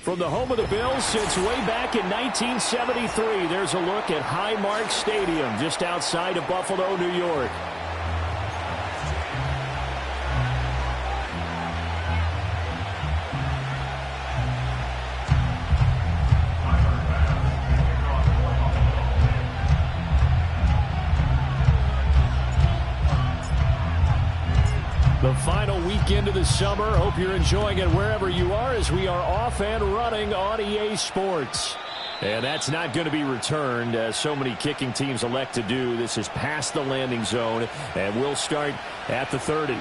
From the home of the Bills since way back in 1973, there's a look at Highmark Stadium just outside of Buffalo, New York. The final weekend of the summer. Hope you're enjoying it wherever you are as we are off and running on EA Sports. And that's not going to be returned, as so many kicking teams elect to do. This is past the landing zone, and we'll start at the 30.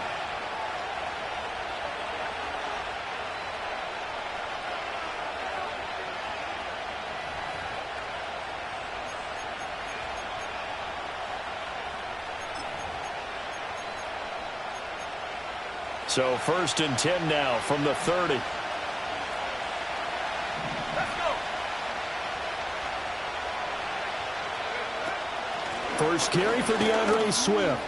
So 1st and 10 now from the 30. Let's go. First carry for DeAndre Swift.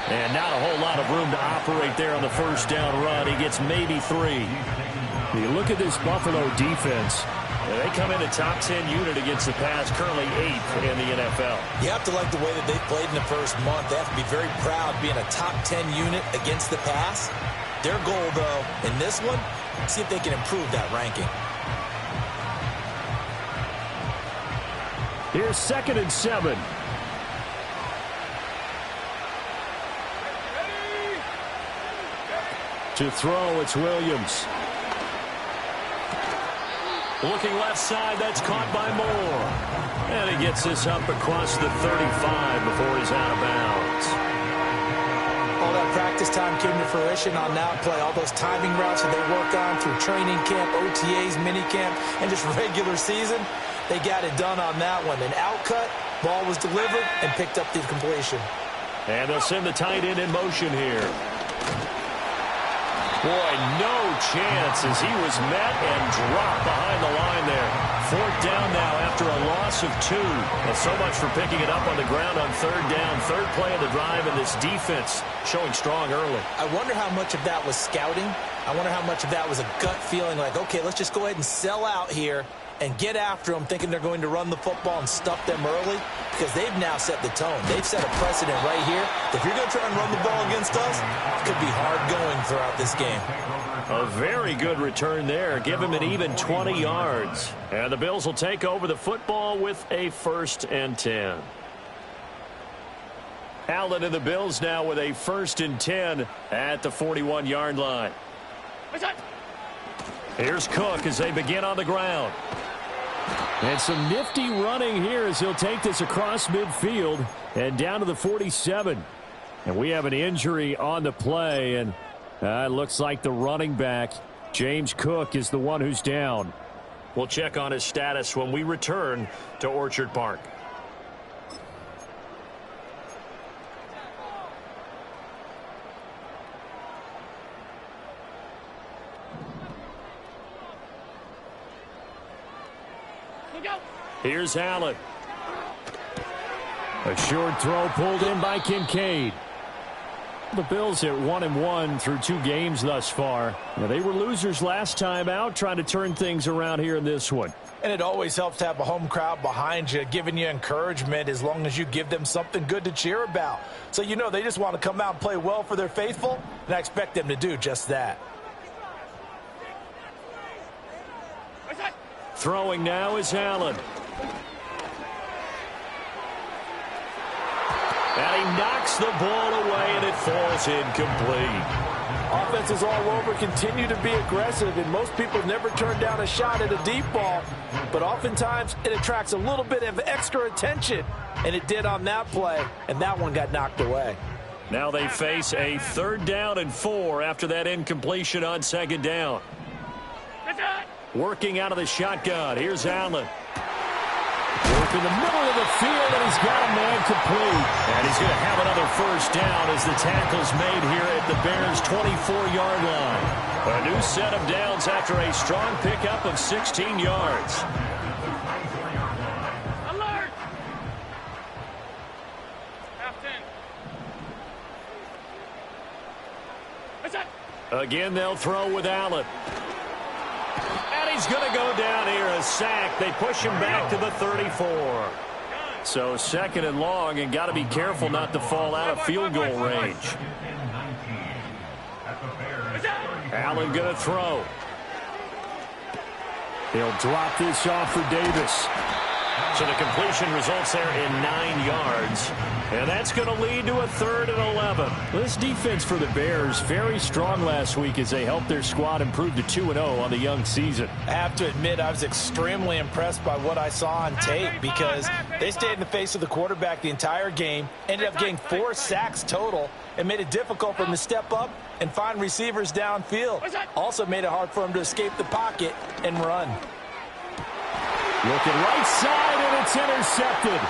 And not a whole lot of room to operate there on the first down run. He gets maybe 3. You look at this Buffalo defense. They come in a top 10 unit against the pass, currently 8th in the NFL. You have to like the way that they played in the first month. They have to be very proud being a top 10 unit against the pass. Their goal, though, in this one, see if they can improve that ranking. Here's 2nd and 7. To throw, it's Williams. Looking left side, that's caught by Moore. And he gets this up across the 35 before he's out of bounds. All that practice time came to fruition on that play. All those timing routes that they work on through training camp, OTAs, minicamp, and just regular season, they got it done on that one. An out cut, ball was delivered, and picked up the completion. And they'll send the tight end in motion here. Boy, no chance as he was met and dropped behind the line there. 4th down now after a loss of 2. And so much for picking it up on the ground on 3rd down. 3rd play of the drive, and this defense showing strong early. I wonder how much of that was scouting. I wonder how much of that was a gut feeling like, okay, let's just go ahead and sell out here and get after them, thinking they're going to run the football and stuff them early, because they've now set the tone. They've set a precedent right here. If you're going to try and run the ball against us, it could be hard going throughout this game. A very good return there. Give him an even 20 yards. And the Bills will take over the football with a 1st and 10. Allen and the Bills now with a 1st and 10 at the 41-yard line. Here's Cook as they begin on the ground. And some nifty running here as he'll take this across midfield and down to the 47. And we have an injury on the play, and it looks like the running back, James Cook, is the one who's down. We'll check on his status when we return to Orchard Park. Here's Allen. A short throw pulled in by Kincaid. The Bills at 1-1 through 2 games thus far. Now, they were losers last time out, trying to turn things around here in this one. And it always helps to have a home crowd behind you, giving you encouragement as long as you give them something good to cheer about. So you know they just want to come out and play well for their faithful, and I expect them to do just that. Throwing now is Allen. And he knocks the ball away, and it falls incomplete. Offenses all over continue to be aggressive, and most people never turn down a shot at a deep ball. But oftentimes, it attracts a little bit of extra attention, and it did on that play, and that one got knocked away. Now they face a 3rd down and 4 after that incompletion on 2nd down. Working out of the shotgun. Here's Allen. Work in the middle of the field, and he's got a man complete. And he's going to have another 1st down as the tackle's made here at the Bears' 24-yard line. A new set of downs after a strong pickup of 16 yards. Alert! Half 10. Again, they'll throw with Allen. And he's going to go down here, a sack. They push him back to the 34. So second and long, and got to be careful not to fall out of field goal range. Allen going to throw. He'll drop this off for Davis. So the completion results there in 9 yards. And that's going to lead to a 3rd and 11. This defense for the Bears, very strong last week as they helped their squad improve to 2-0 on the young season. I have to admit, I was extremely impressed by what I saw on tape because they stayed in the face of the quarterback the entire game, ended up getting 4 sacks total, and made it difficult for him to step up and find receivers downfield. Also made it hard for him to escape the pocket and run. Looking right side, and it's intercepted.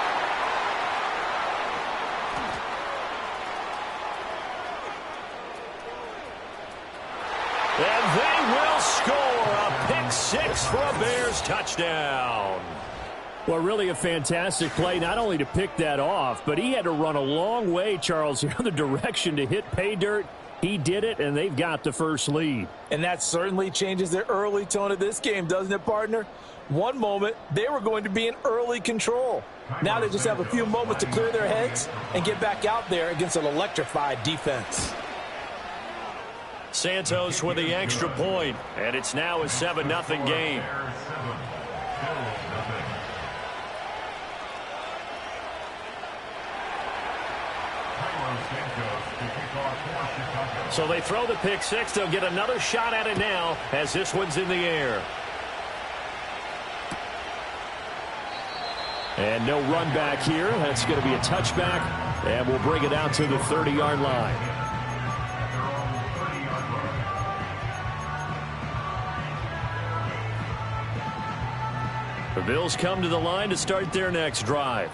And they will score a pick 6 for a Bears touchdown. Well, really a fantastic play, not only to pick that off, but he had to run a long way, Charles, the other direction to hit pay dirt. He did it, and they've got the first lead. And that certainly changes the early tone of this game, doesn't it, partner? One moment, they were going to be in early control. Now they just have a few moments to clear their heads and get back out there against an electrified defense. Santos with the extra point, and it's now a 7-0 game. So they throw the pick 6. They'll get another shot at it now as this one's in the air. And no run back here. That's going to be a touchback, and we'll bring it out to the 30-yard line. The Bills come to the line to start their next drive.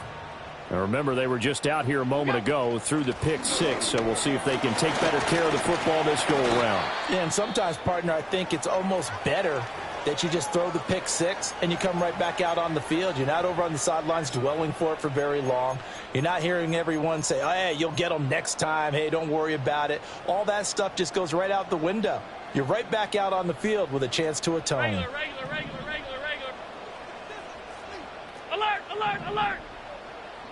Now remember, they were just out here a moment ago through the pick 6, so we'll see if they can take better care of the football this go-around. Yeah, and sometimes, partner, I think it's almost better that you just throw the pick 6 and you come right back out on the field. You're not over on the sidelines dwelling for it for very long. You're not hearing everyone say, oh, hey, you'll get them next time. Hey, don't worry about it. All that stuff just goes right out the window. You're right back out on the field with a chance to atone. Regular. Alert.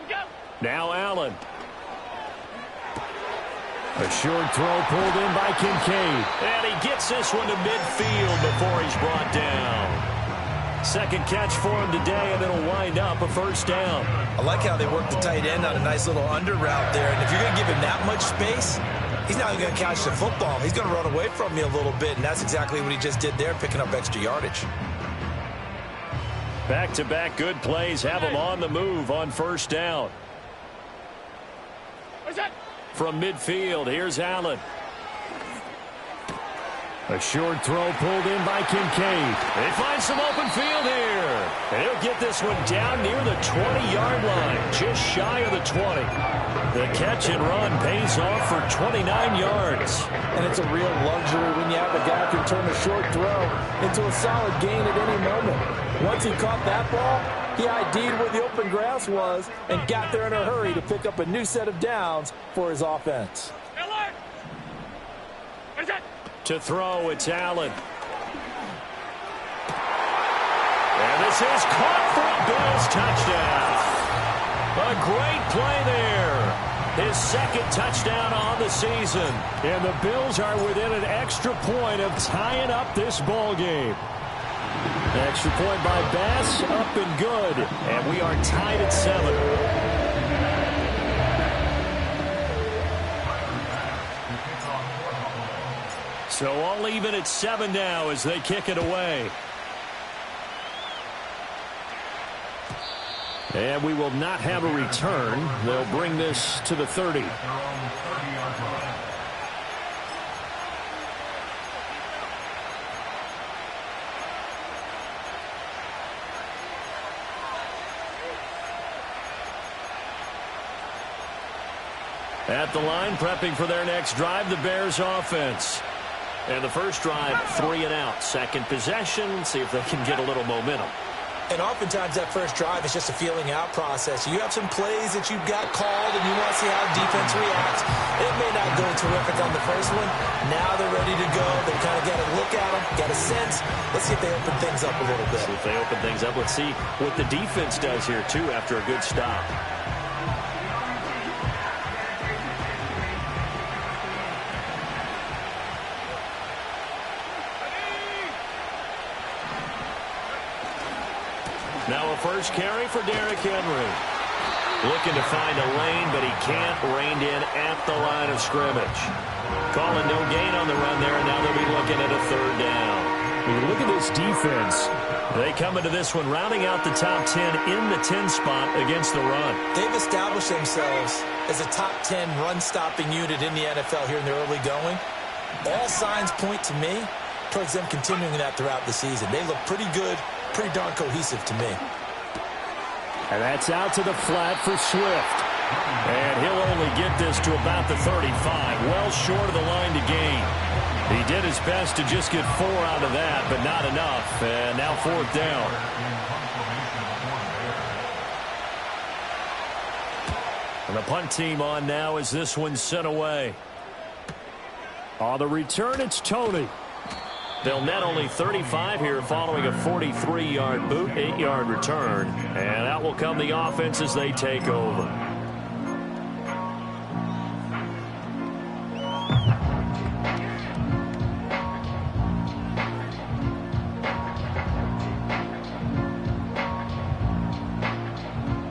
We go. Now Allen. A short throw pulled in by Kincaid. And he gets this one to midfield before he's brought down. Second catch for him today, and it'll wind up a first down. I like how they work the tight end on a nice little under route there. And if you're going to give him that much space, he's not even going to catch the football. He's going to run away from you a little bit, and that's exactly what he just did there, picking up extra yardage. Back-to-back good plays have him on the move on first down. What's that? From midfield, here's Allen. A short throw pulled in by Kincaid. They find some open field here. And he'll get this one down near the 20-yard line, just shy of the 20. The catch and run pays off for 29 yards. And it's a real luxury when you have a guy who can turn a short throw into a solid gain at any moment. Once he caught that ball, he ID'd where the open grass was and got there in a hurry to pick up a new set of downs for his offense. Alert! What is that? To throw, it's Allen. And this is caught for a Bills touchdown. A great play there. His second touchdown on the season. And the Bills are within an extra point of tying up this ball game. Extra point by Bass, up and good. And we are tied at 7. So all even at 7 now as they kick it away. And we will not have a return. They'll bring this to the 30. At the line, prepping for their next drive, the Bears offense. And the first drive, 3 and out. Second possession, see if they can get a little momentum. And oftentimes that first drive is just a feeling out process. You have some plays that you've got called and you want to see how defense reacts. It may not go terrific on the first one. Now they're ready to go. They kind of got a look at them, got a sense. Let's see if they open things up a little bit. See if they open things up. Let's see what the defense does here, too, after a good stop. Now a first carry for Derrick Henry. Looking to find a lane, but he can't. Reined in at the line of scrimmage. Calling no gain on the run there, and now they'll be looking at a third down. When you look at this defense, they come into this one rounding out the top 10 in the 10 spot against the run. They've established themselves as a top 10 run-stopping unit in the NFL here in the early going. All signs point to me towards them continuing that throughout the season. They look pretty good, pretty darn cohesive to me. And that's out to the flat for Swift. And he'll only get this to about the 35, well short of the line to gain. He did his best to just get 4 out of that, but not enough. And now fourth down. And the punt team on now as this one's sent away. On the return, it's Tony. They'll net only 35 here following a 43-yard boot, 8-yard return. And out will come the offense as they take over.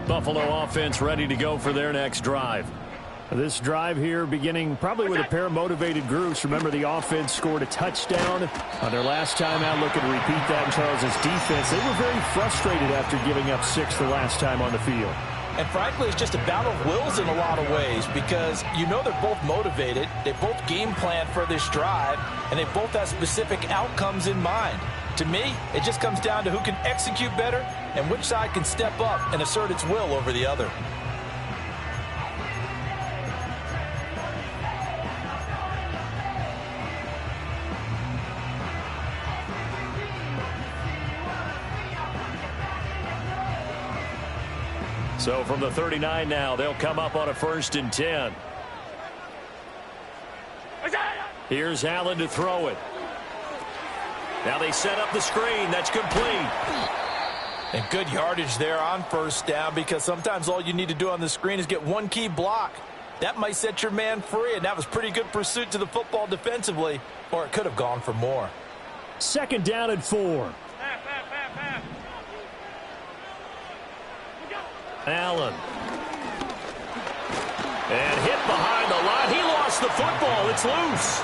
Buffalo offense ready to go for their next drive. This drive here beginning probably with a pair of motivated groups. Remember, the offense scored a touchdown on their last time out. Looking to repeat that in Charles's defense. They were very frustrated after giving up 6 the last time on the field. And frankly, it's just a battle of wills in a lot of ways because you know they're both motivated. They both game plan for this drive, and they both have specific outcomes in mind. To me, it just comes down to who can execute better and which side can step up and assert its will over the other. So from the 39 now, they'll come up on a 1st and 10. Here's Allen to throw it. Now they set up the screen. That's complete. And good yardage there on 1st down because sometimes all you need to do on the screen is get one key block. That might set your man free, and that was pretty good pursuit to the football defensively, or it could have gone for more. 2nd down and 4. Allen. And hit behind the line. He lost the football. It's loose.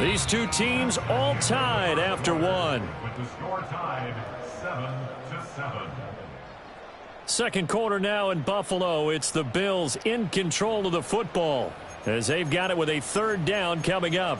These two teams all tied after one. With the score tied 7-7. Second quarter now in Buffalo. It's the Bills in control of the football as they've got it with a 3rd down coming up.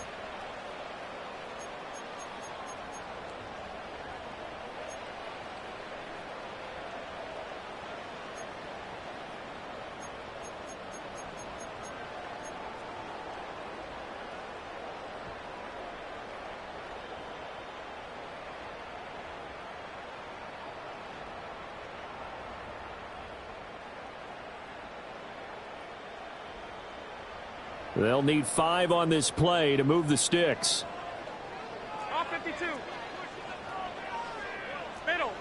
They'll need 5 on this play to move the sticks. Off 52. Middle.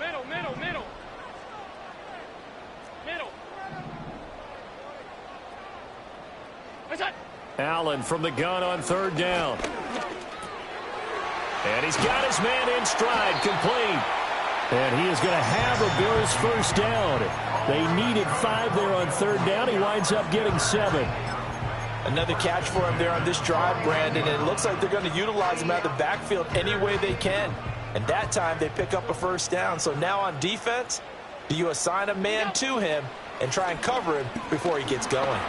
Allen from the gun on 3rd down. And he's got his man in stride, complete. And he is going to have a Bills 1st down. They needed 5 there on 3rd down. He winds up getting 7. Another catch for him there on this drive, Brandon, and it looks like they're going to utilize him out of the backfield any way they can. And that time they pick up a 1st down. So now on defense, do you assign a man to him and try and cover him before he gets going?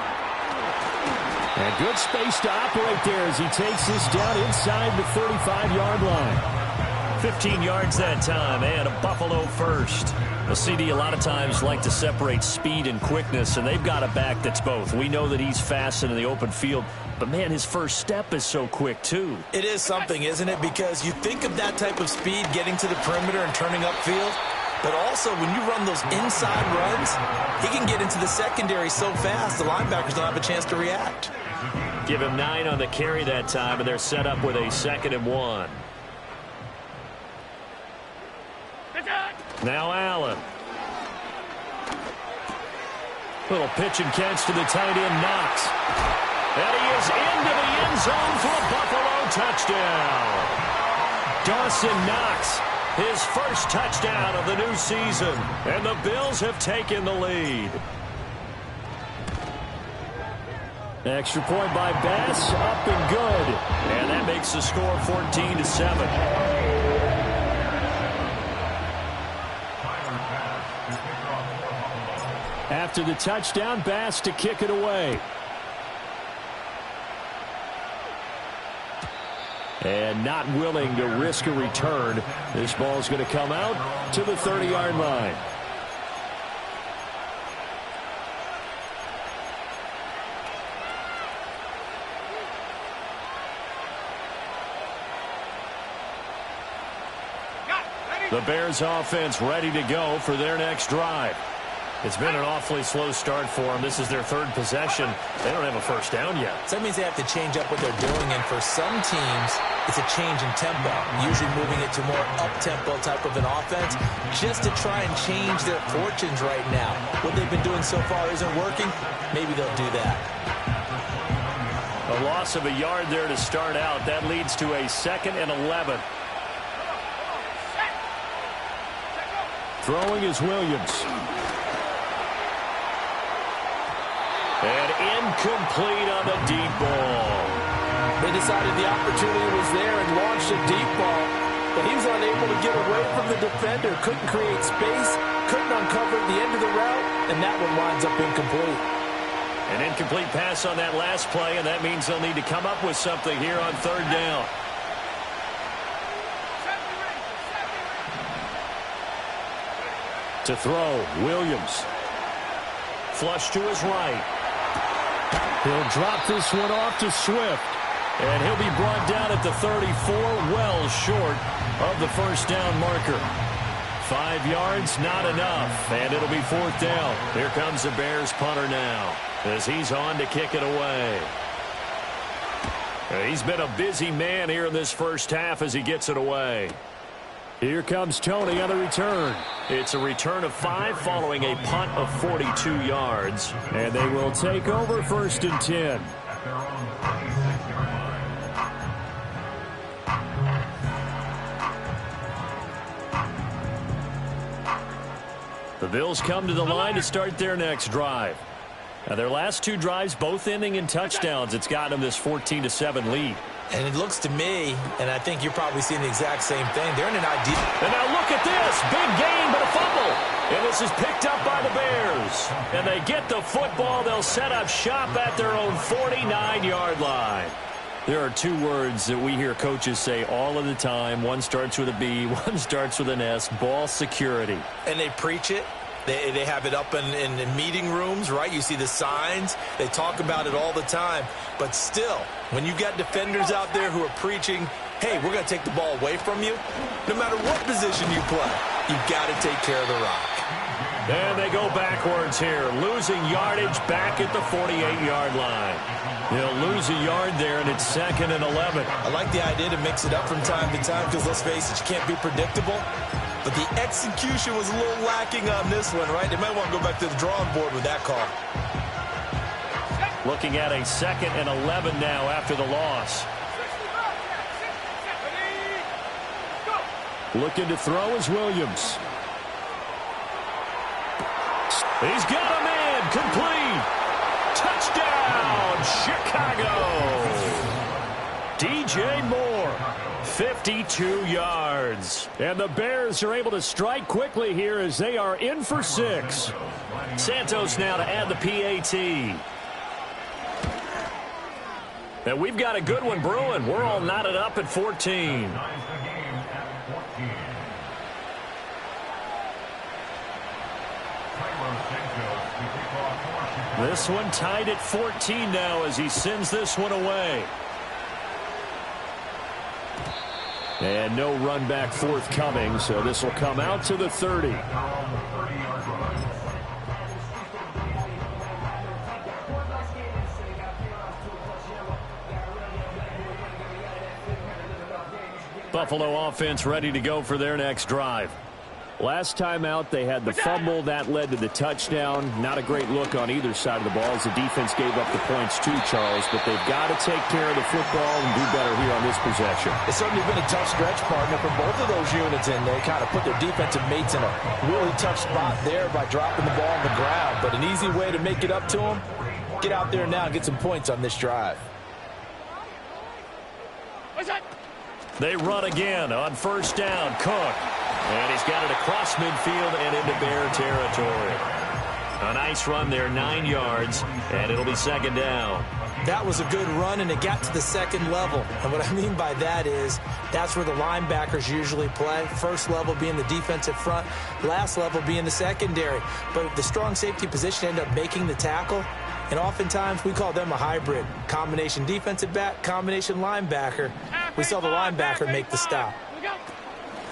And good space to operate there as he takes this down inside the 35-yard line. 15 yards that time, and a Buffalo first. A CD a lot of times like to separate speed and quickness, and they've got a back that's both. We know that he's fast in the open field, but, man, his first step is so quick, too. It is something, isn't it? Because you think of that type of speed getting to the perimeter and turning upfield, but also when you run those inside runs, he can get into the secondary so fast the linebackers don't have a chance to react. Give him 9 on the carry that time, and they're set up with a 2nd and 1. Now Allen. Little pitch and catch to the tight end, Knox. And he is into the end zone for a Buffalo touchdown. Dawson Knox, his first touchdown of the new season. And the Bills have taken the lead. Extra point by Bass, up and good. And that makes the score 14-7. After the touchdown, Bass to kick it away. And not willing to risk a return. This ball's going to come out to the 30-yard line. The Bears offense ready to go for their next drive. It's been an awfully slow start for them. This is their 3rd possession. They don't have a first down yet. So that means they have to change up what they're doing, and for some teams, it's a change in tempo, usually moving it to more up-tempo type of an offense, just to try and change their fortunes right now. What they've been doing so far isn't working. Maybe they'll do that. A loss of a yard there to start out. That leads to a 2nd and 11. Throwing is Williams. And incomplete on the deep ball. They decided the opportunity was there and launched a deep ball, but he was unable to get away from the defender. Couldn't create space, couldn't uncover the end of the route, and that one winds up incomplete. An incomplete pass on that last play, and that means they'll need to come up with something here on 3rd down. To throw, Williams. Flush to his right. He'll drop this one off to Swift. And he'll be brought down at the 34, well short of the first down marker. 5 yards, not enough. And it'll be 4th down. Here comes the Bears punter now, as he's on to kick it away. He's been a busy man here in this first half as he gets it away. Here comes Tony on the return. It's a return of 5 following a punt of 42 yards. And they will take over 1st and 10. The Bills come to the line to start their next drive. Now, their last 2 drives, both ending in touchdowns. It's got them this 14-7 lead. And it looks to me, and I think you're probably seeing the exact same thing, they're in an ideal. And now look at this. Big gain, but a fumble. And this is picked up by the Bears. And they get the football. They'll set up shop at their own 49-yard line. There are 2 words that we hear coaches say all of the time. One starts with a B, one starts with an S, ball security. And they preach it. They have it up in meeting rooms, right? You see the signs. They talk about it all the time. But still, when you've got defenders out there who are preaching, hey, we're going to take the ball away from you, no matter what position you play, you've got to take care of the rock. And they go backwards here, losing yardage back at the 48-yard line. He'll lose a yard there, and it's 2nd and 11. I like the idea to mix it up from time to time because, let's face it, you can't be predictable. But the execution was a little lacking on this one, right? They might want to go back to the drawing board with that call. Looking at a 2nd and 11 now after the loss. Looking to throw is Williams. He's got him in. Complete. Touchdown, Chicago. DJ Moore, 52 yards. And the Bears are able to strike quickly here as they are in for 6. Santos now to add the PAT. And we've got a good one brewing. We're all knotted up at 14. This one tied at 14 now as he sends this one away. And no run back forthcoming, so this will come out to the 30. Buffalo offense ready to go for their next drive. Last time out, they had the fumble. That led to the touchdown. Not a great look on either side of the ball as the defense gave up the points too, Charles. But they've got to take care of the football and do better here on this possession. It's certainly been a tough stretch, partner, for both of those units, and they kind of put their defensive mates in a really tough spot there by dropping the ball on the ground. But an easy way to make it up to them, get out there now and get some points on this drive. They run again on first down. Cook. And he's got it across midfield and into Bear territory. A nice run there, 9 yards, and it'll be second down. That was a good run, and it got to the second level. And what I mean by that is that's where the linebackers usually play. First level being the defensive front, last level being the secondary. But the strong safety position ended up making the tackle. And oftentimes we call them a hybrid. Combination defensive back, combination linebacker. We saw the linebacker make the stop.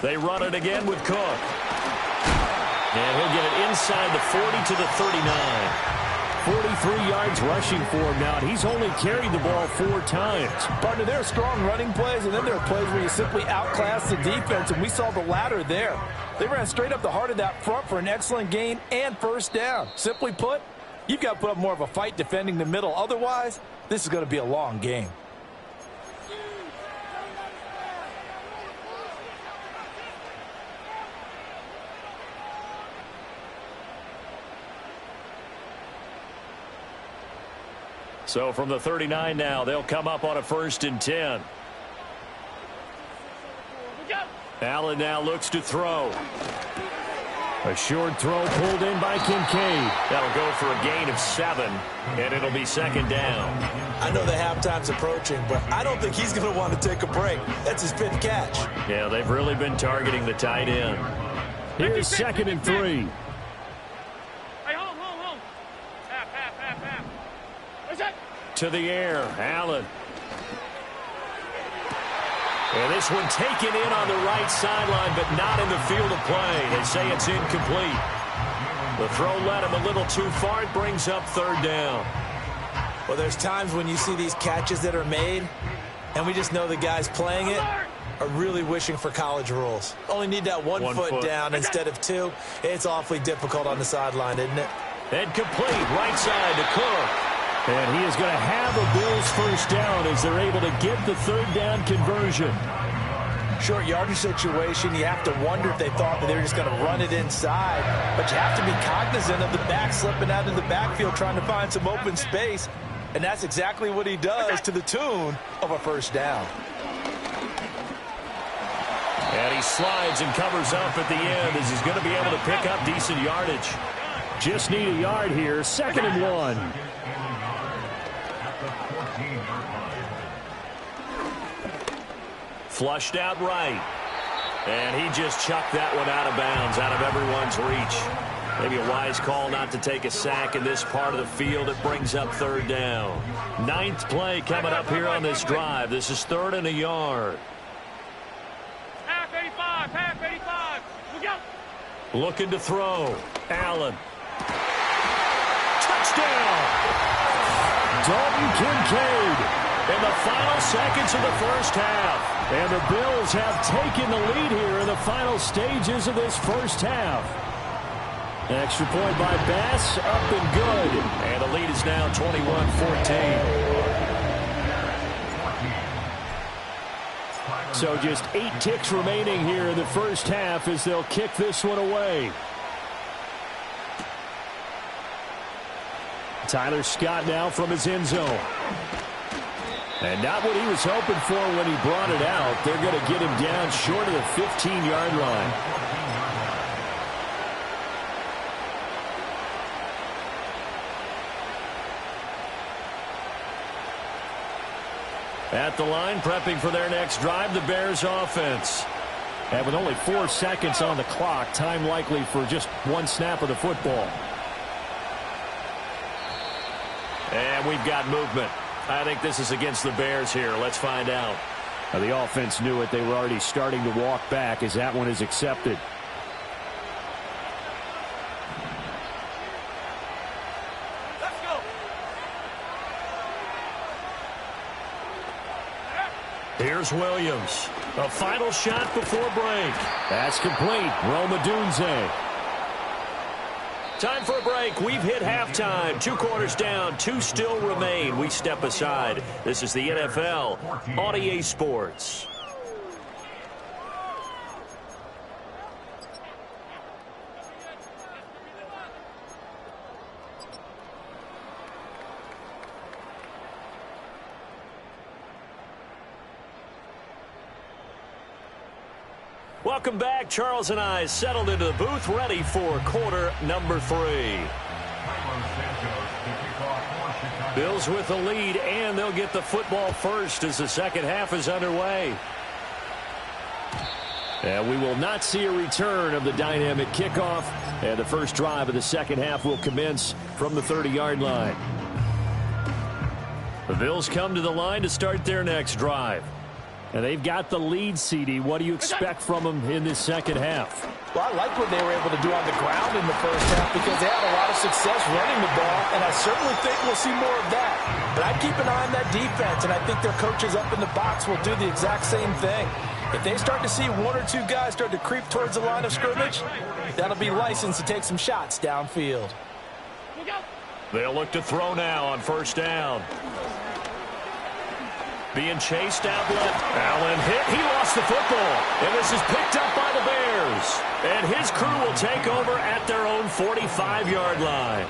They run it again with Cook. And he'll get it inside the 40 to the 39. 43 yards rushing for him now. And he's only carried the ball 4 times. Partner, there are strong running plays, and then there are plays where you simply outclass the defense, and we saw the latter there. They ran straight up the heart of that front for an excellent gain and first down. Simply put, you've got to put up more of a fight defending the middle. Otherwise, this is going to be a long game. So from the 39 now, they'll come up on a 1st and 10. Allen now looks to throw. A short throw pulled in by Kincaid. That'll go for a gain of 7, and it'll be second down. I know the halftime's approaching, but I don't think he's going to want to take a break. That's his 5th catch. Yeah, they've really been targeting the tight end. Here's 2nd and 3. To the air, Allen. And this one taken in on the right sideline, but not in the field of play. They say it's incomplete. The throw led him a little too far. It brings up 3rd down. Well, there's times when you see these catches that are made, and we just know the guys playing it are really wishing for college rules. Only need that one foot down instead of 2. It's awfully difficult on the sideline, isn't it? And complete, right side to Cook. And he is going to have a Bills first down as they're able to get the 3rd down conversion. Short yardage situation, you have to wonder if they thought that they were just going to run it inside. But you have to be cognizant of the back slipping out of the backfield trying to find some open space. And that's exactly what he does to the tune of a first down. And he slides and covers up at the end as he's going to be able to pick up decent yardage. Just need a yard here, 2nd and 1. Flushed out right. And he just chucked that one out of bounds, out of everyone's reach. Maybe a wise call not to take a sack in this part of the field. It brings up 3rd down. 9th play coming up here on this drive. This is 3rd and a yard. Half 85. Look out. Looking to throw. Allen. Touchdown. Dalton Kincaid. In the final seconds of the first half. And the Bills have taken the lead here in the final stages of this first half. Extra point by Bass, up and good. And the lead is now 21-14. So just 8 ticks remaining here in the first half as they'll kick this one away. Tyler Scott now from his end zone. And not what he was hoping for when he brought it out. They're going to get him down short of the 15-yard line. At the line, prepping for their next drive, the Bears offense. And with only 4 seconds on the clock, time likely for just 1 snap of the football. And we've got movement. I think this is against the Bears here. Let's find out. The offense knew it. They were already starting to walk back as that one is accepted. Let's go. Here's Williams. A final shot before break. That's complete. Roma Dunze. Time for a break. We've hit halftime. 2 quarters down. 2 still remain. We step aside. This is the NFL on EA Sports. Welcome back. Charles and I settled into the booth, ready for quarter number 3. Bills with the lead, and they'll get the football first as the second half is underway. And we will not see a return of the dynamic kickoff, and the first drive of the second half will commence from the 30-yard line. The Bills come to the line to start their next drive. And they've got the lead, CD. What do you expect from them in this second half? Well, I like what they were able to do on the ground in the first half because they had a lot of success running the ball, and I certainly think we'll see more of that. But I'd keep an eye on that defense, and I think their coaches up in the box will do the exact same thing. If they start to see 1 or 2 guys start to creep towards the line of scrimmage, that'll be licensed to take some shots downfield. They'll look to throw now on first down. Being chased out left. Allen hit. He lost the football. And this is picked up by the Bears. And his crew will take over at their own 45-yard line.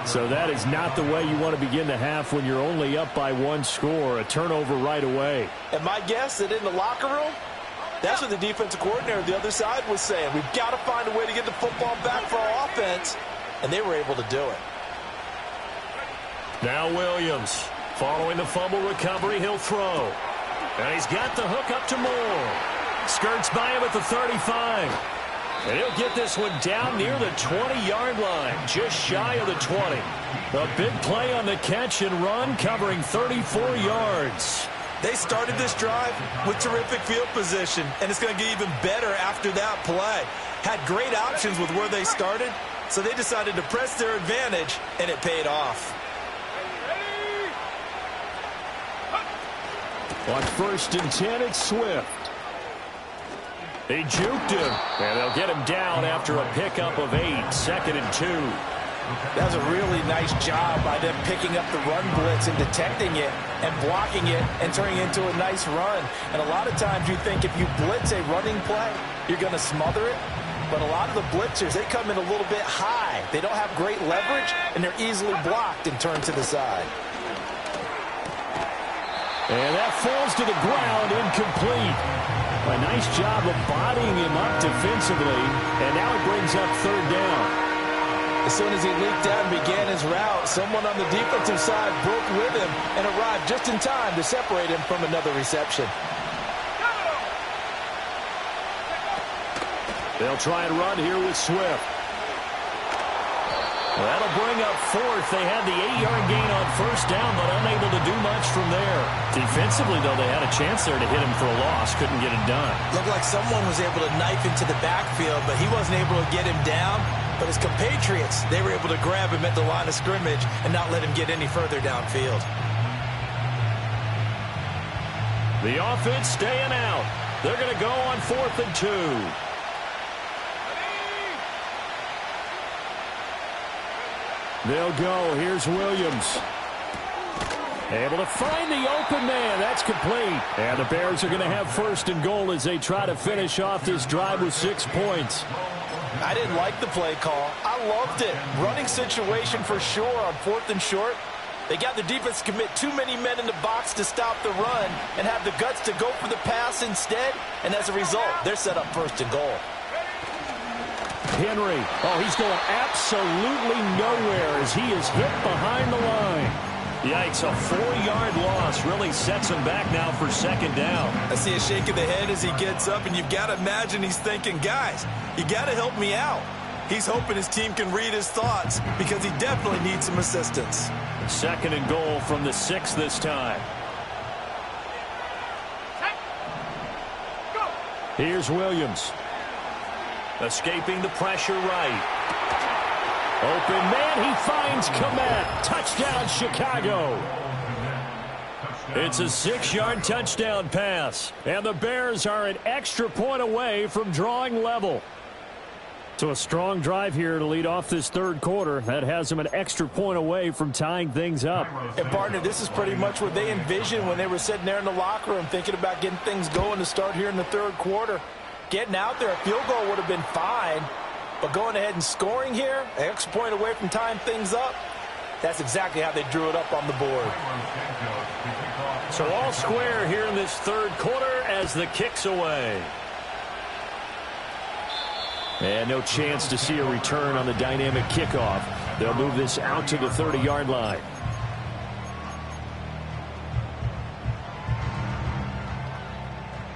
So that is not the way you want to begin the half when you're only up by 1 score. A turnover right away. And my guess that in the locker room, that's what the defensive coordinator on the other side was saying. We've got to find a way to get the football back for our offense. And they were able to do it. Now Williams. Following the fumble recovery, he'll throw. And he's got the hook up to Moore. Skirts by him at the 35. And he'll get this one down near the 20-yard line, just shy of the 20. A big play on the catch and run, covering 34 yards. They started this drive with terrific field position, and it's going to get even better after that play. Had great options with where they started, so they decided to press their advantage, and it paid off. On 1st and 10, it's Swift. They juked him, and they'll get him down after a pickup of 8, 2nd and 2. That was a really nice job by them picking up the run blitz and detecting it and blocking it and turning it into a nice run. And a lot of times you think if you blitz a running play, you're going to smother it. But a lot of the blitzers, they come in a little bit high. They don't have great leverage, and they're easily blocked and turned to the side. And that falls to the ground, incomplete. A nice job of bodying him up defensively, and now it brings up 3rd down. As soon as he leaked out and began his route, someone on the defensive side broke with him and arrived just in time to separate him from another reception. They'll try and run here with Swift. Well, that'll bring up 4th. They had the 8-yard gain on 1st down, but unable to do much from there. Defensively, though, they had a chance there to hit him for a loss. Couldn't get it done. Looked like someone was able to knife into the backfield, but he wasn't able to get him down. But his compatriots, they were able to grab him at the line of scrimmage and not let him get any further downfield. The offense staying out. They're going to go on 4th and 2. They'll go. Here's Williams. Able to find the open man. That's complete. And the Bears are going to have 1st and goal as they try to finish off this drive with 6 points. I didn't like the play call. I loved it. Running situation for sure on 4th and short. They got the defense to commit too many men in the box to stop the run and have the guts to go for the pass instead. And as a result, they're set up 1st and goal. Henry. Oh, he's going absolutely nowhere as he is hit behind the line. Yikes, a 4-yard loss really sets him back now for 2nd down. I see a shake of the head as he gets up, and you've got to imagine he's thinking, guys, you got to help me out. He's hoping his team can read his thoughts because he definitely needs some assistance. 2nd and goal from the 6 this time. Here's Williams. Escaping the pressure right. Open man, he finds Kmet. Touchdown, Chicago. It's a 6-yard touchdown pass. And the Bears are an extra point away from drawing level. So a strong drive here to lead off this 3rd quarter. That has them an extra point away from tying things up. And, partner, this is pretty much what they envisioned when they were sitting there in the locker room thinking about getting things going to start here in the 3rd quarter. Getting out there, a field goal would have been fine. But going ahead and scoring here, an extra point away from tying things up, that's exactly how they drew it up on the board. So all square here in this 3rd quarter as the kick's away. And no chance to see a return on the dynamic kickoff. They'll move this out to the 30-yard line.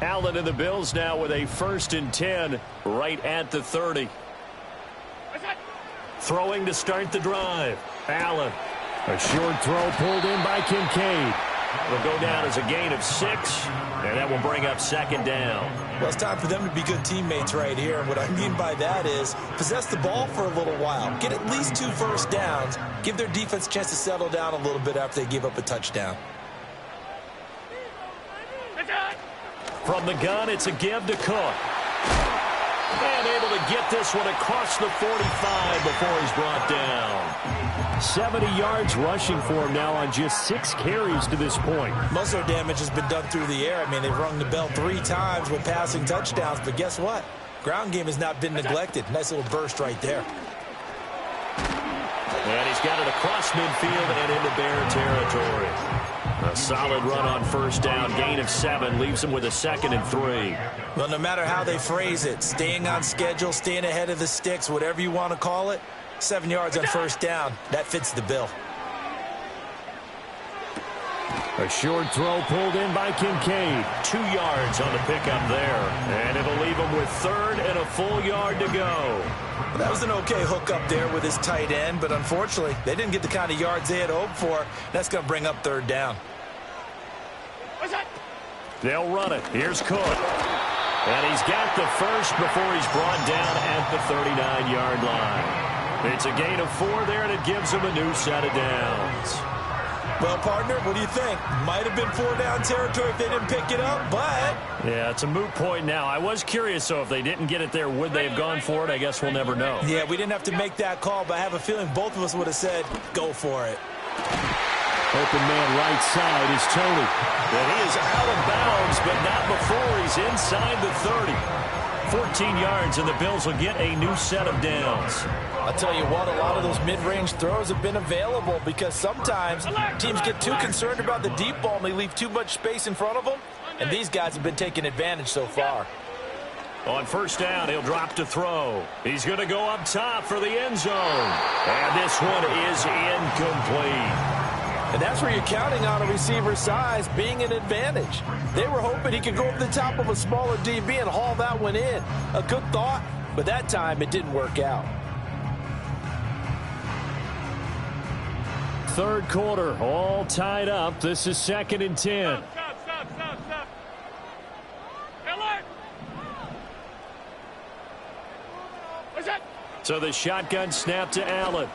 Allen and the Bills now with a 1st and 10 right at the 30. Throwing to start the drive. Allen. A short throw pulled in by Kincaid. Will go down as a gain of 6, and that will bring up 2nd down. Well, it's time for them to be good teammates right here. And what I mean by that is possess the ball for a little while. Get at least 2 first downs. Give their defense a chance to settle down a little bit after they give up a touchdown. From the gun, it's a give to Cook. And able to get this one across the 45 before he's brought down. 70 yards rushing for him now on just 6 carries to this point. Most of their damage has been done through the air. I mean, they've rung the bell 3 times with passing touchdowns, but guess what? Ground game has not been neglected. Nice little burst right there. And he's got it across midfield and into Bear territory. A solid run on 1st down, gain of 7, leaves him with a 2nd and 3. Well, no matter how they phrase it, staying on schedule, staying ahead of the sticks, whatever you want to call it, 7 yards on 1st down, that fits the bill. A short throw pulled in by Kincaid. 2 yards on the pickup there. And it'll leave him with 3rd and a full yard to go. Well, that was an okay hook up there with his tight end, but unfortunately, they didn't get the kind of yards they had hoped for. That's going to bring up 3rd down. They'll run it. Here's Cook. And he's got the 1st before he's brought down at the 39-yard line. It's a gain of 4 there, and it gives him a new set of downs. Well, partner, what do you think? Might have been 4-down territory if they didn't pick it up, but... Yeah, it's a moot point now. I was curious, so if they didn't get it there, would they have gone for it? I guess we'll never know. Yeah, we didn't have to make that call, but I have a feeling both of us would have said, go for it. Open man right side is Tony. And he is out of bounds, but not before he's inside the 30. 14 yards, and the Bills will get a new set of downs. I'll tell you what, a lot of those mid-range throws have been available because sometimes teams get too concerned about the deep ball and they leave too much space in front of them, and these guys have been taking advantage so far. On 1st down, he'll drop to throw. He's going to go up top for the end zone. And this one is incomplete. And that's where you're counting on a receiver's size being an advantage. They were hoping he could go over the top of a smaller DB and haul that one in. A good thought, but that time it didn't work out. 3rd quarter, all tied up. This is 2nd and 10. Stop. What's that? So the shotgun snap to Allen.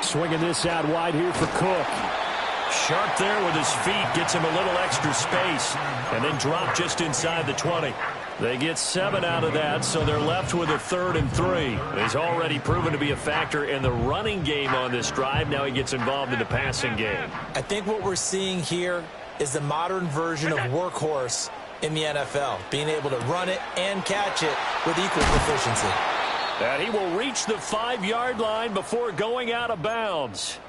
Swinging this out wide here for Cook. Sharp there with his feet. Gets him a little extra space. And then drop just inside the 20. They get 7 out of that, so they're left with a 3rd and 3. He's already proven to be a factor in the running game on this drive. Now he gets involved in the passing game. I think what we're seeing here is the modern version of workhorse in the NFL. Being able to run it and catch it with equal proficiency. And he will reach the 5-yard line before going out of bounds.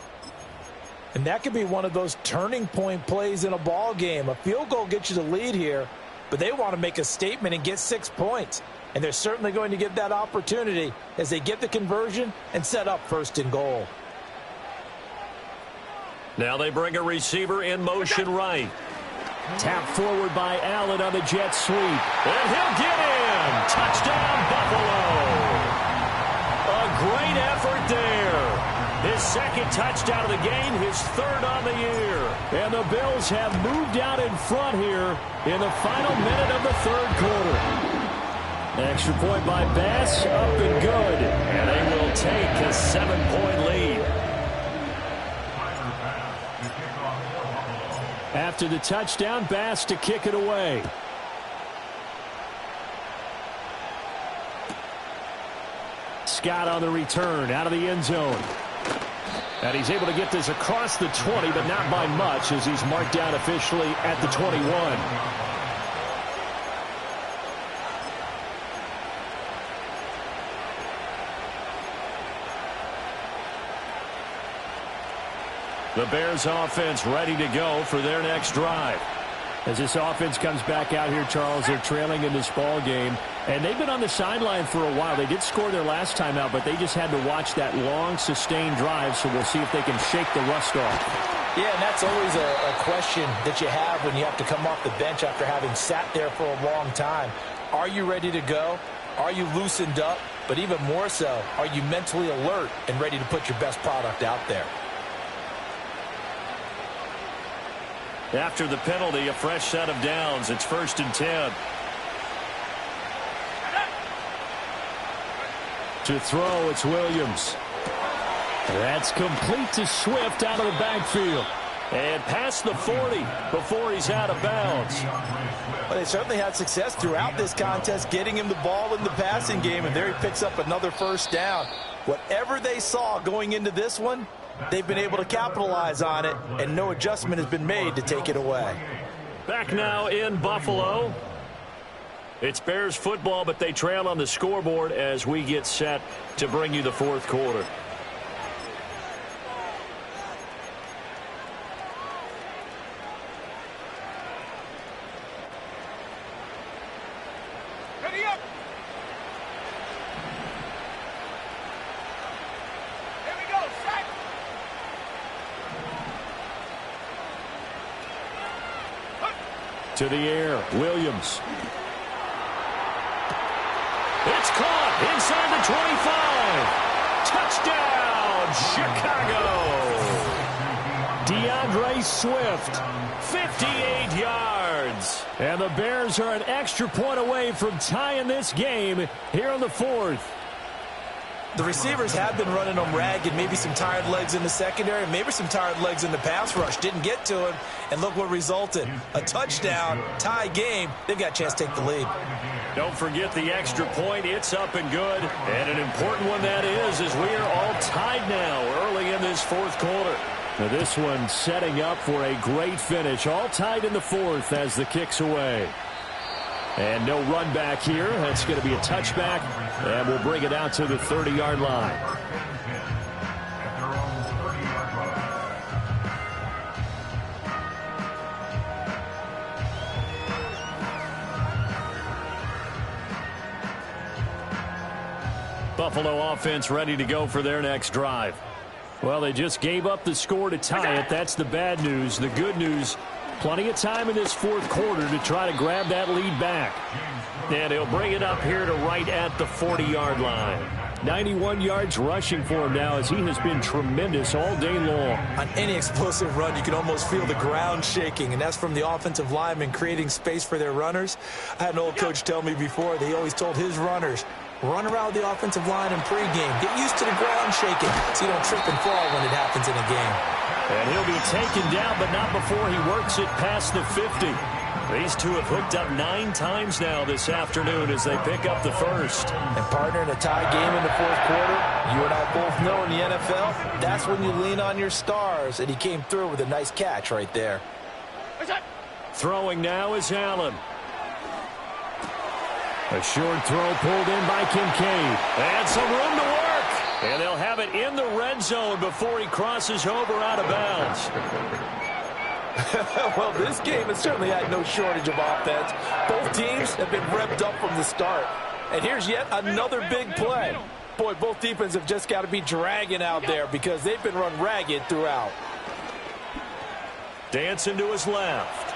And that could be one of those turning point plays in a ball game. A field goal gets you the lead here, but they want to make a statement and get 6 points. And they're certainly going to get that opportunity as they get the conversion and set up 1st and goal. Now they bring a receiver in motion right. Tap forward by Allen on the jet sweep. And he'll get in. Touchdown, Buffalo. great effort there. His second touchdown of the game, his third on the year. And the Bills have moved out in front here in the final minute of the third quarter. Extra point by Bass, up and good. And they will take a 7-point lead. After the touchdown, Bass to kick it away. Scott on the return, out of the end zone. And he's able to get this across the 20, but not by much, as he's marked down officially at the 21. The Bears offense ready to go for their next drive. As this offense comes back out here, Charles, they're trailing in this ball game. And they've been on the sideline for a while. They did score their last time out, but they just had to watch that long, sustained drive, so we'll see if they can shake the rust off. Yeah, and that's always a question that you have when you have to come off the bench after having sat there for a long time. Are you ready to go? Are you loosened up? But even more so, are you mentally alert and ready to put your best product out there? After the penalty, a fresh set of downs. It's 1st and 10. To throw, it's Williams. That's complete to Swift out of the backfield. And past the 40 before he's out of bounds. Well, they certainly had success throughout this contest getting him the ball in the passing game, and there he picks up another first down. Whatever they saw going into this one, they've been able to capitalize on it, and no adjustment has been made to take it away. Back now in Buffalo. It's Bears football, but they trail on the scoreboard as we get set to bring you the fourth quarter. Ready up. Here we go. Set. To the air, Williams. It's caught inside the 25. Touchdown, Chicago. DeAndre Swift, 58 yards. And the Bears are an extra point away from tying this game here in the fourth. The receivers have been running them ragged, maybe some tired legs in the secondary, maybe some tired legs in the pass rush. Didn't get to him, and look what resulted. A touchdown, tie game. They've got a chance to take the lead. Don't forget the extra point. It's up and good. And an important one that is, as we are all tied now early in this fourth quarter. Now this one setting up for a great finish. All tied in the fourth as the kick's away. And no run back here. That's going to be a touchback. And we'll bring it out to the 30-yard line. Buffalo offense ready to go for their next drive. Well, they just gave up the score to tie it. That's the bad news. The good news, plenty of time in this fourth quarter to try to grab that lead back. And he'll bring it up here to right at the 40-yard line. 91 yards rushing for him now, as he has been tremendous all day long. On any explosive run, you can almost feel the ground shaking, and that's from the offensive linemen creating space for their runners. I had an old coach tell me before, they always told his runners, run around the offensive line in pregame. Get used to the ground shaking so you don't trip and fall when it happens in a game. And he'll be taken down, but not before he works it past the 50. These two have hooked up 9 times now this afternoon as they pick up the first. And partner, in a tie game in the fourth quarter, you and I both know in the NFL, that's when you lean on your stars. And he came through with a nice catch right there. Throwing now is Allen. A short throw pulled in by Kincaid. And some room to work. And they'll have it in the red zone before he crosses over out of bounds. Well, this game has certainly had no shortage of offense. Both teams have been revved up from the start. And here's yet another big play. Boy, both defenses have just got to be dragging out there because they've been run ragged throughout. Dancing to his left.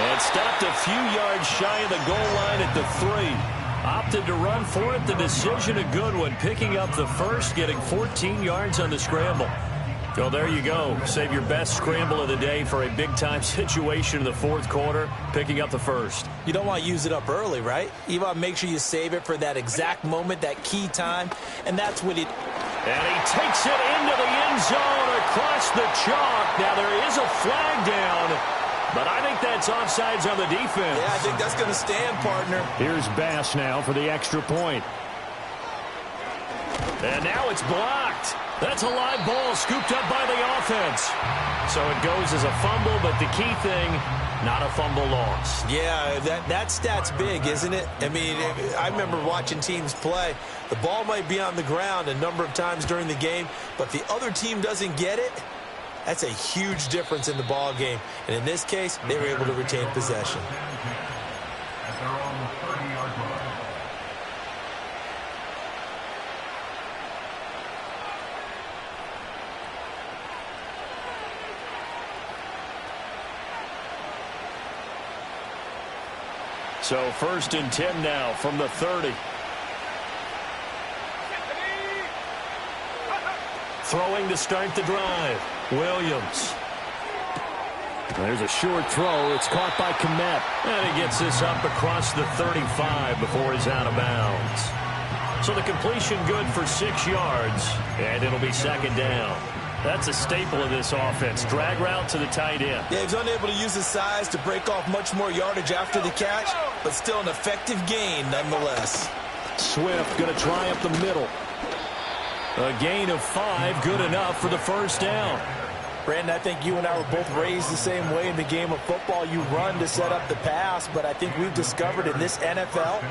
And stopped a few yards shy of the goal line at the 3. Opted to run for it. The decision a good one. Picking up the first, getting 14 yards on the scramble. Well, there you go. Save your best scramble of the day for a big-time situation in the fourth quarter, picking up the first. You don't want to use it up early, right? You want to make sure you save it for that exact moment, that key time, and that's what it... And he takes it into the end zone across the chalk. Now, there is a flag down, but I think that's offsides on the defense. Yeah, I think that's going to stand, partner. Here's Bass now for the extra point. And now it's blocked. That's a live ball scooped up by the offense. So it goes as a fumble, but the key thing, not a fumble loss. Yeah, that stat's big, isn't it? I mean, I remember watching teams play. The ball might be on the ground a number of times during the game, but if the other team doesn't get it, that's a huge difference in the ball game. And in this case, they were able to retain possession. At their own 30-yard line. So 1st and 10 now from the 30. Throwing to start the drive. Williams. There's a short throw. It's caught by Kmet. And he gets this up across the 35 before he's out of bounds. So the completion good for 6 yards. And it'll be 2nd down. That's a staple of this offense. Drag route to the tight end. Yeah, he's unable to use his size to break off much more yardage after the catch, but still an effective gain nonetheless. Swift going to try up the middle. A gain of 5, good enough for the 1st down. Brandon, I think you and I were both raised the same way in the game of football. You run to set up the pass, but I think we've discovered in this NFL,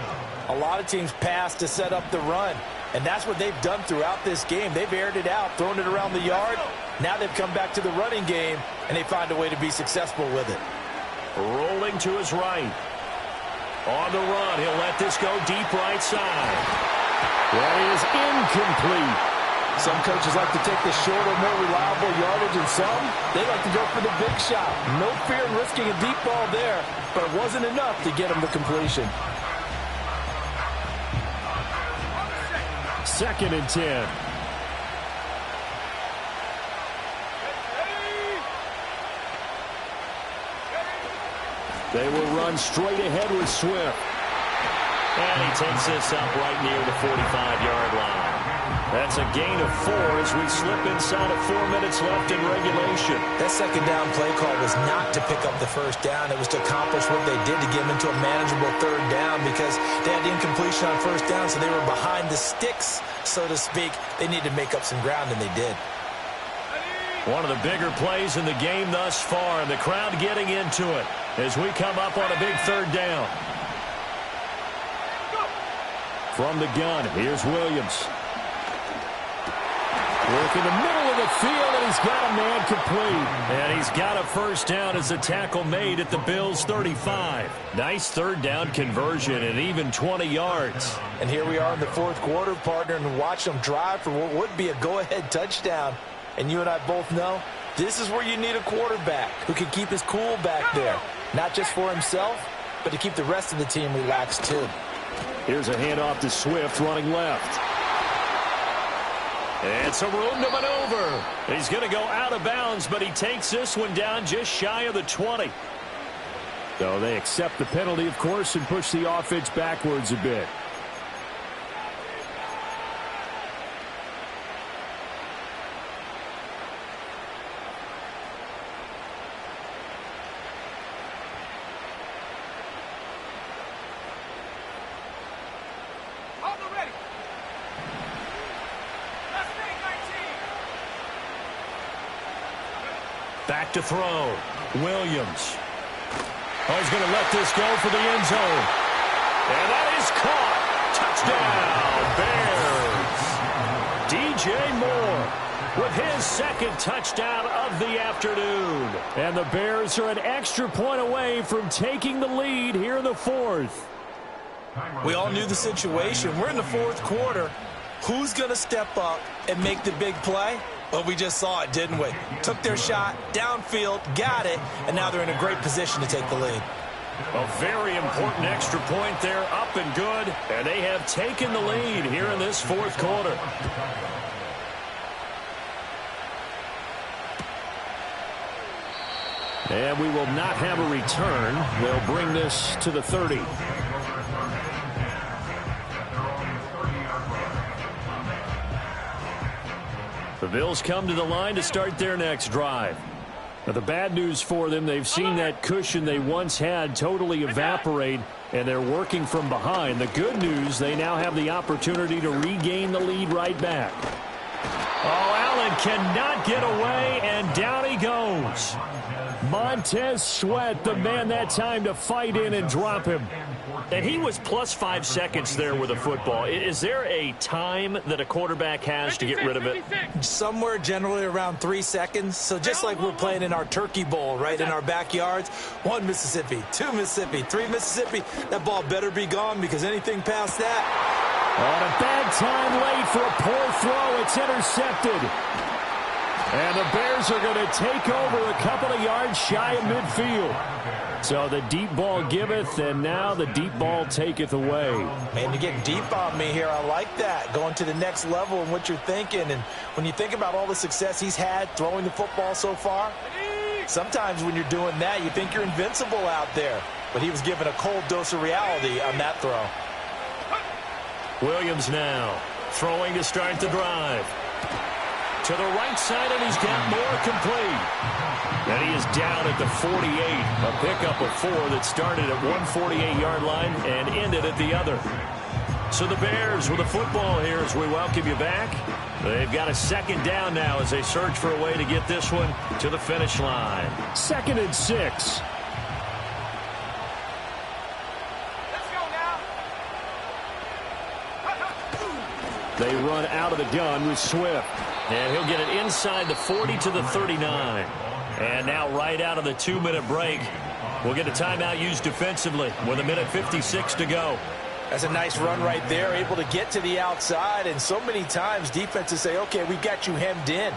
a lot of teams pass to set up the run. And that's what they've done throughout this game. They've aired it out, thrown it around the yard. Now they've come back to the running game, and they find a way to be successful with it. Rolling to his right. On the run, he'll let this go deep right side. That is incomplete. Some coaches like to take the shorter, more reliable yardage, and some, they like to go for the big shot. No fear in risking a deep ball there, but it wasn't enough to get him the completion. 2nd and 10. They will run straight ahead with Swift. And he takes this up right near the 45-yard line. That's a gain of 4 as we slip inside of 4 minutes left in regulation. That 2nd down play call was not to pick up the 1st down. It was to accomplish what they did to get them into a manageable 3rd down because they had incompletion on 1st down, so they were behind the sticks, so to speak. They needed to make up some ground, and they did. One of the bigger plays in the game thus far, and the crowd getting into it as we come up on a big 3rd down. From the gun, here's Williams. Work in the middle of the field, and he's got a man complete. And he's got a 1st down as a tackle made at the Bills' 35. Nice 3rd down conversion and even 20 yards. And here we are in the 4th quarter, partner, and watch them drive for what would be a go-ahead touchdown. And you and I both know this is where you need a quarterback who can keep his cool back there. Not just for himself, but to keep the rest of the team relaxed too. Here's a handoff to Swift running left. And some room to maneuver. He's going to go out of bounds, but he takes this one down just shy of the 20. So they accept the penalty, of course, and push the offense backwards a bit. Back to throw. Williams. Oh, he's going to let this go for the end zone. And that is caught. Touchdown, Bears. DJ Moore with his 2nd touchdown of the afternoon. And the Bears are an extra point away from taking the lead here in the 4th. We all knew the situation. We're in the 4th quarter. Who's going to step up and make the big play? Well, we just saw it, didn't we? Took their shot, downfield, got it, and now they're in a great position to take the lead. A very important extra point there, up and good, and they have taken the lead here in this fourth quarter. And we will not have a return. They'll bring this to the 30. The Bills come to the line to start their next drive. Now, the bad news for them, they've seen that cushion they once had totally evaporate, and they're working from behind. The good news, they now have the opportunity to regain the lead right back. Oh, Allen cannot get away, and down he goes. Montez Sweat, the man that time to fight in and drop him. And he was plus 5 seconds there with a football. Is there a time that a quarterback has to get rid of it? Somewhere generally around 3 seconds. So just like we're playing in our turkey bowl, right, in our backyards, 1 Mississippi, 2 Mississippi, 3 Mississippi, that ball better be gone because anything past that. On a bad time late for a poor throw, it's intercepted. And the Bears are going to take over a couple of yards shy of midfield. So the deep ball giveth, and now the deep ball taketh away. Man, you're getting deep on me here. I like that. Going to the next level in what you're thinking. And when you think about all the success he's had throwing the football so far, sometimes when you're doing that, you think you're invincible out there. But he was given a cold dose of reality on that throw. Williams now throwing to start the drive. To the right side, and he's got more complete. And he is down at the 48. A pickup of 4 that started at 148-yard line and ended at the other. So the Bears with the football here as we welcome you back. They've got a second down now as they search for a way to get this one to the finish line. 2nd and 6. Let's go now. They run out of the gun with Swift. And he'll get it inside the 40 to the 39. And now right out of the 2-minute break, we'll get a timeout used defensively with 1:56 to go. That's a nice run right there, able to get to the outside. And so many times defenses say, okay, we got you hemmed in.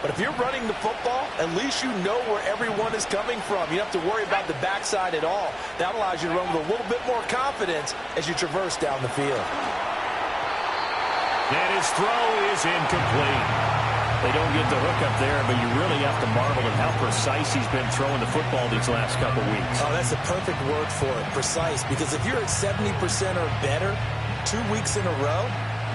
But if you're running the football, at least you know where everyone is coming from. You don't have to worry about the backside at all. That allows you to run with a little bit more confidence as you traverse down the field. And his throw is incomplete. They don't get the hook up there, but you really have to marvel at how precise he's been throwing the football these last couple weeks. Oh, that's the perfect word for it, precise. Because if you're at 70% or better 2 weeks in a row,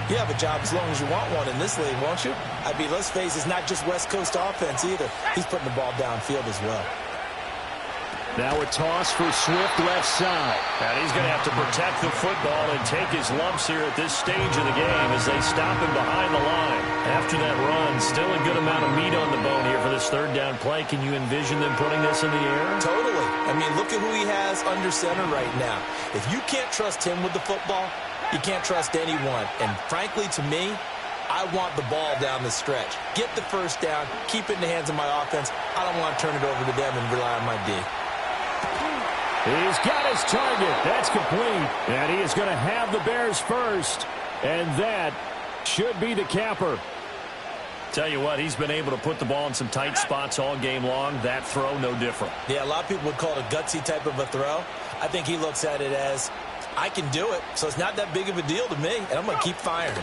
you have a job as long as you want one in this league, won't you? I mean, let's face it, it's not just West Coast offense either. He's putting the ball downfield as well. Now a toss for Swift left side. And he's going to have to protect the football and take his lumps here at this stage of the game as they stop him behind the line. After that run, still a good amount of meat on the bone here for this 3rd down play. Can you envision them putting this in the air? Totally. I mean, look at who he has under center right now. If you can't trust him with the football, you can't trust anyone. And frankly, to me, I want the ball down the stretch. Get the first down, keep it in the hands of my offense. I don't want to turn it over to them and rely on my D. He's got his target. That's complete. And he is going to have the Bears first. And that should be the capper. Tell you what, he's been able to put the ball in some tight spots all game long. That throw, no different. Yeah, a lot of people would call it a gutsy type of a throw. I think he looks at it as, I can do it, so it's not that big of a deal to me, and I'm going to keep firing.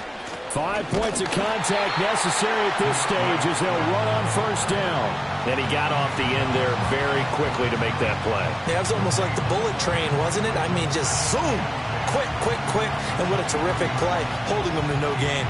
5 points of contact necessary at this stage as they'll run on first down. And he got off the end there very quickly to make that play. Yeah, it was almost like the bullet train, wasn't it? I mean, just zoom, quick, quick, quick, and what a terrific play, holding them to no gain.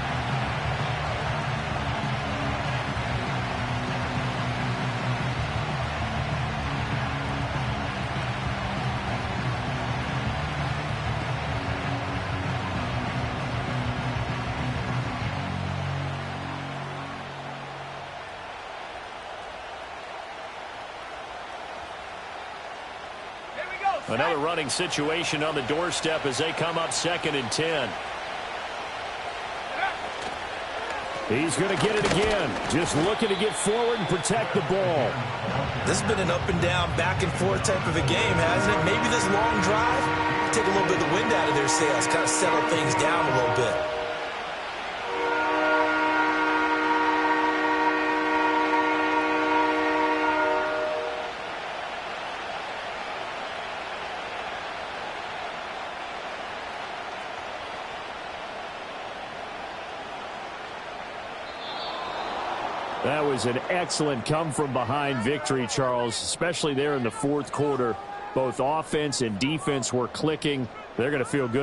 Another running situation on the doorstep as they come up 2nd and 10. He's going to get it again. Just looking to get forward and protect the ball. This has been an up and down, back and forth type of a game, hasn't it? Maybe this long drive, take a little bit of the wind out of their sails, kind of settle things down a little bit. That was an excellent come-from-behind victory, Charles, especially there in the fourth quarter. Both offense and defense were clicking. They're going to feel good.